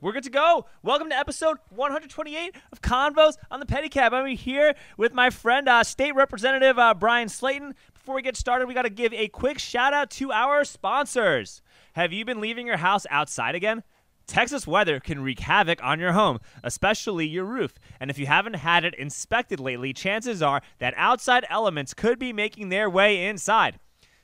We're good to go. Welcome to episode 128 of Convos on the Pedicab. I'm here with my friend, State Representative Bryan Slaton. Before we get started, we got to give a quick shout out to our sponsors. Have you been leaving your house outside again? Texas weather can wreak havoc on your home, especially your roof. And if you haven't had it inspected lately, chances are that outside elements could be making their way inside.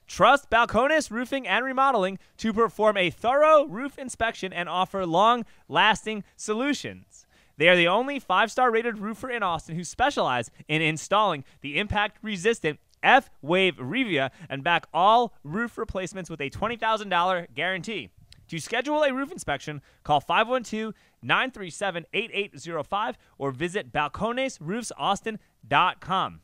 Trust Balcones Roofing and Remodeling to perform a thorough roof inspection and offer long-lasting solutions. They are the only 5-star rated roofer in Austin who specialize in installing the impact-resistant F-Wave Revia and back all roof replacements with a $20,000 guarantee. To schedule a roof inspection, call 512-937-8805 or visit balconesroofsaustin.com.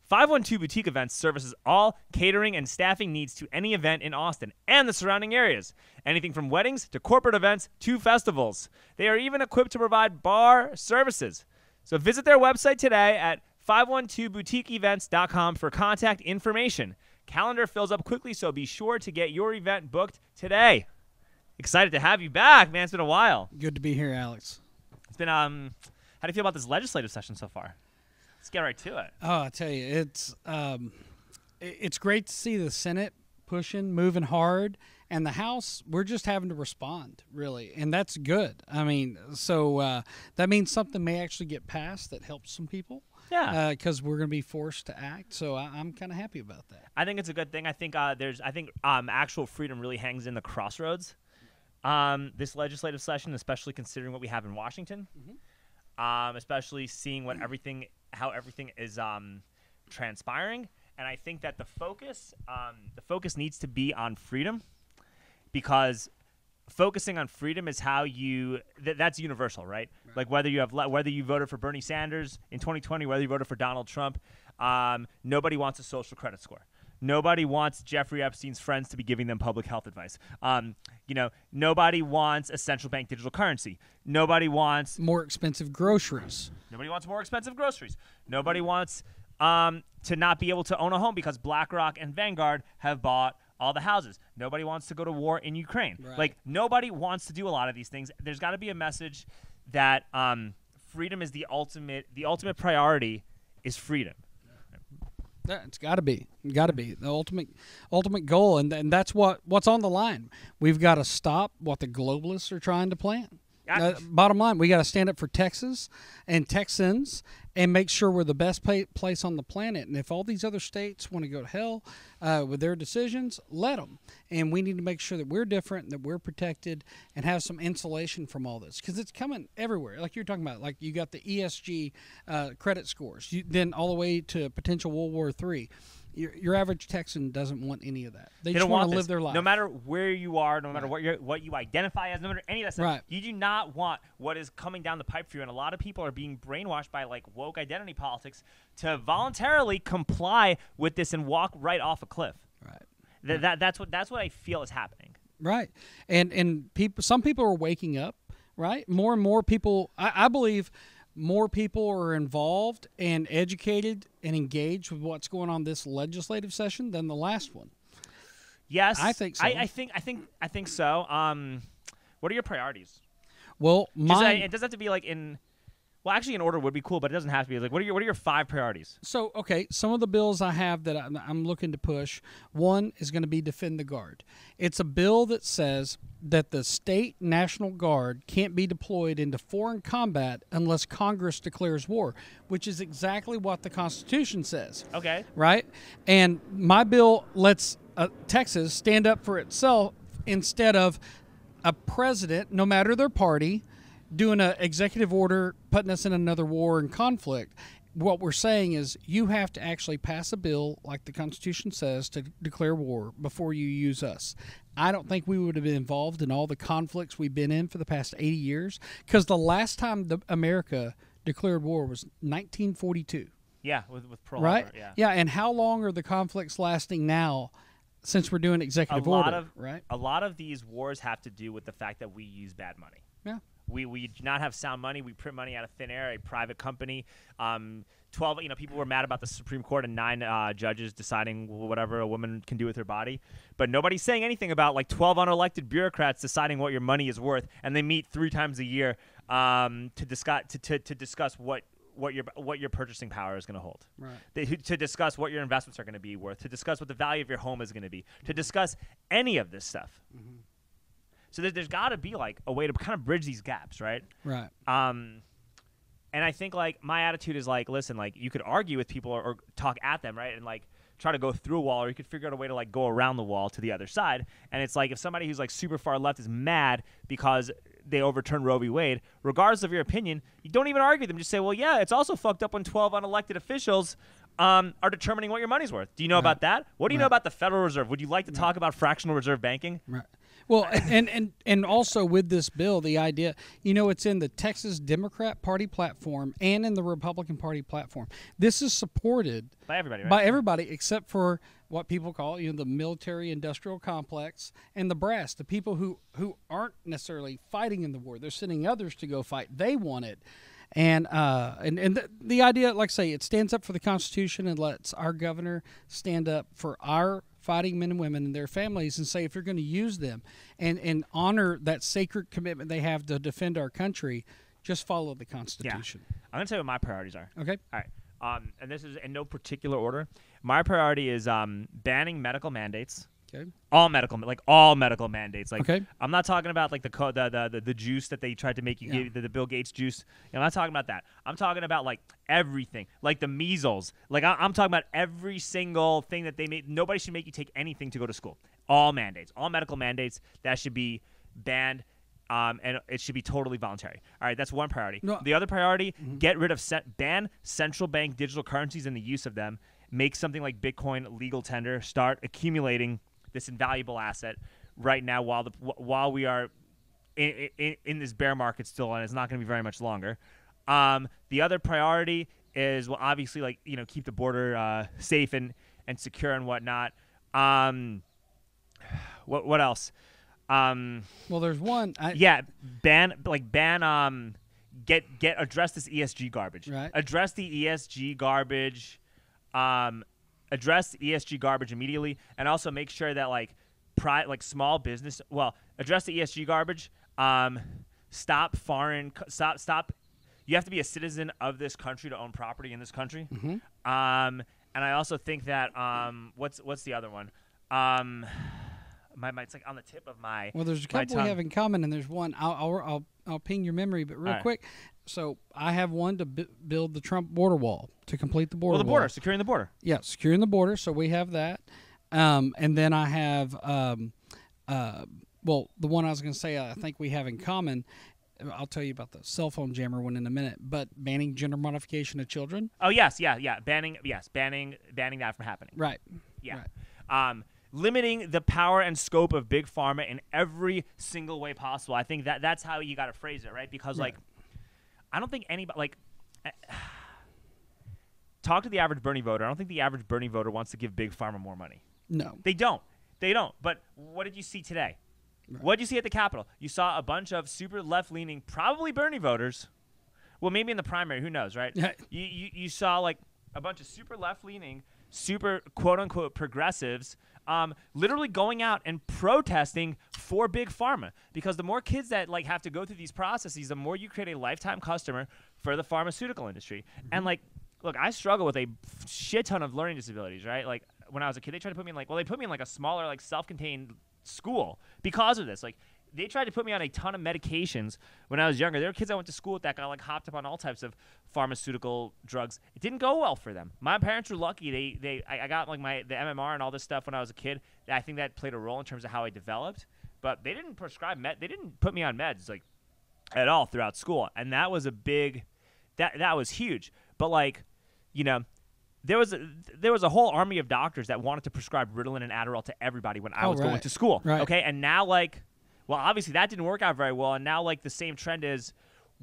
512 Boutique Events services all catering and staffing needs to any event in Austin and the surrounding areas. Anything from weddings to corporate events to festivals. They are even equipped to provide bar services. So visit their website today at 512boutiqueevents.com for contact information. Calendar fills up quickly, so be sure to get your event booked today. Excited to have you back, man. It's been a while. Good to be here, Alex. It's been, how do you feel about this legislative session so far? Let's get right to it. Oh, I tell you, it's great to see the Senate pushing, moving hard, and the House, we're just having to respond, really, and that's good. I mean, so that means something may actually get passed that helps some people. Yeah, because we're going to be forced to act. So I'm kind of happy about that. I think it's a good thing. I think actual freedom really hangs in the crossroads. This legislative session, especially considering what we have in Washington, especially seeing how everything is transpiring, and I think that the focus needs to be on freedom, because focusing on freedom is how that's universal, right? Like whether you voted for Bernie Sanders in 2020, whether you voted for Donald Trump, nobody wants a social credit score. Nobody wants Jeffrey Epstein's friends to be giving them public health advice. Nobody wants a central bank digital currency. Nobody wants more expensive groceries. Nobody wants more expensive groceries. Nobody wants to not be able to own a home because BlackRock and Vanguard have bought all the houses. Nobody wants to go to war in Ukraine. Right. Like, nobody wants to do a lot of these things. There's got to be a message that freedom is the ultimate priority is freedom. Yeah, it's got to be. The ultimate goal, and that's what's on the line. We've got to stop what the globalists are trying to plan. Bottom line, we got to stand up for Texas and Texans and make sure we're the best place on the planet. And if all these other states want to go to hell with their decisions, let them. And we need to make sure that we're different, that we're protected, and have some insulation from all this, because it's coming everywhere. Like you're talking about, like you got the ESG credit scores, then all the way to potential World War III. Your average Texan doesn't want any of that. They just want to live their life. No matter where you are, no matter what you identify as, no matter any of that stuff, right. You do not want what is coming down the pipe for you. And a lot of people are being brainwashed by like woke identity politics to voluntarily comply with this and walk right off a cliff. Right. That's what I feel is happening. Right. And some people are waking up. Right. More and more people. I believe more people are involved and educated and engaged with what's going on this legislative session than the last one. Yes, I think so. I think so. What are your priorities? Well, it doesn't have to be like in. Well, actually, an order would be cool, but it doesn't have to be. Like, what are your 5 priorities? So, okay, some of the bills I have that I'm looking to push. One is going to be Defend the Guard. It's a bill that says that the state National Guard can't be deployed into foreign combat unless Congress declares war, which is exactly what the Constitution says. Okay. Right? And my bill lets Texas stand up for itself instead of a president, no matter their party, doing an executive order, putting us in another war and conflict. What we're saying is you have to actually pass a bill like the Constitution says to declare war before you use us. I don't think we would have been involved in all the conflicts we've been in for the past 80 years, because the last time America declared war was 1942. Yeah, with Pearl Harbor. Right? Yeah, and how long are the conflicts lasting now since we're doing executive order, right? A lot of these wars have to do with the fact that we use bad money. Yeah. We do not have sound money. We print money out of thin air, a private company. 12, people were mad about the Supreme Court and 9 judges deciding whatever a woman can do with her body. But nobody's saying anything about like 12 unelected bureaucrats deciding what your money is worth. And they meet 3 times a year to discuss what your purchasing power is going to hold. Right. To discuss what your investments are going to be worth. To discuss what the value of your home is going to be. To discuss any of this stuff. Mm-hmm. So there's got to be like a way to kind of bridge these gaps, right? Right. And I think like my attitude is like, listen, like you could argue with people or talk at them, right? And like try to go through a wall, or you could figure out a way to like go around the wall to the other side. And it's like if somebody who's like super far left is mad because they overturned Roe v. Wade, regardless of your opinion, you don't even argue with them. Just say, well, yeah, it's also fucked up when 12 unelected officials are determining what your money's worth. Do you know about that? What do you know about the Federal Reserve? Would you like to talk about fractional reserve banking? Right. Well, and also with this bill, the idea, it's in the Texas Democrat Party platform and in the Republican Party platform. This is supported by everybody, right? By everybody except for what people call, the military-industrial complex and the brass, the people who aren't necessarily fighting in the war. They're sending others to go fight. They want it. And the idea, like I say, it stands up for the Constitution and lets our governor stand up for our fighting men and women and their families and say, if you're going to use them and honor that sacred commitment they have to defend our country, just follow the Constitution. Yeah. I'm going to tell you what my priorities are. Okay. All right. And this is in no particular order. My priority is banning medical mandates. Okay. All medical mandates. Like, okay. I'm not talking about like the juice that they tried to make you give, the Bill Gates juice. I'm not talking about that. I'm talking about like everything, like the measles. Like I'm talking about every single thing that they made. Nobody should make you take anything to go to school. All mandates, all medical mandates, that should be banned. And it should be totally voluntary. All right, that's one priority. No. The other priority, get rid of ban central bank digital currencies and the use of them. Make something like Bitcoin legal tender. Start accumulating this invaluable asset right now while we are in this bear market still, and it's not going to be very much longer. The other priority is, well, obviously, like, keep the border safe and secure and whatnot. What else? Well, there's one. Address this ESG garbage. Right. Address the ESG garbage. Address the ESG garbage immediately, and also make sure that like small business. Well, address the ESG garbage. Stop. You have to be a citizen of this country to own property in this country. Mm-hmm. And I also think that what's the other one? It's like on the tip of my. Well, there's a couple we have in common, and there's one. I'll ping your memory, but real quick. So I have one to build the Trump border wall, to complete the border wall. Well, the border, securing the border. Yeah, securing the border. So we have that, and then I have the one I was going to say I think we have in common. I'll tell you about the cell phone jammer one in a minute, but banning gender modification of children. Oh yes, yeah, banning that from happening. Right. Yeah. Right. Limiting the power and scope of big pharma in every single way possible. I think that's how you got to phrase it, right? Because like, I don't think anybody talk to the average Bernie voter. I don't think the average Bernie voter wants to give big pharma more money. No, they don't. But what did you see today? Right. What did you see at the Capitol? You saw a bunch of super left-leaning, probably Bernie voters. Well, maybe in the primary, who knows, right? You saw like a bunch of super left-leaning, super quote-unquote progressives literally going out and protesting for big pharma, because the more kids that like have to go through these processes, the more you create a lifetime customer for the pharmaceutical industry. Mm-hmm. And like, look, I struggle with a shit ton of learning disabilities, right? Like when I was a kid, they tried to put me in they put me in like a smaller, like self-contained school because of this. Like they tried to put me on a ton of medications when I was younger. There were kids I went to school with that got like hopped up on all types of pharmaceutical drugs. It didn't go well for them. My parents were lucky. I got like the MMR and all this stuff when I was a kid. I think that played a role in terms of how I developed. But they didn't prescribe they didn't put me on meds like at all throughout school, and that was a big that was huge. But like, there was a whole army of doctors that wanted to prescribe Ritalin and Adderall to everybody when I was going to school. Right. Okay, and now like, well, obviously that didn't work out very well, and now like the same trend is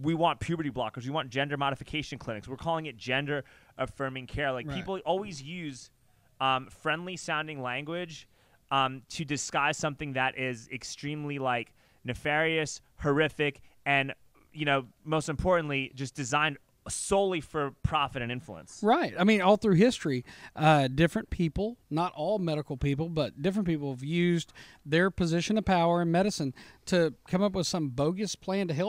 we want puberty blockers, we want gender modification clinics. We're calling it gender affirming care. Like people always use friendly sounding language to disguise something that is extremely like nefarious, horrific, and most importantly, just designed solely for profit and influence. Right. I mean, all through history, different people, not all medical people, but different people have used their position of power in medicine to come up with some bogus plan to help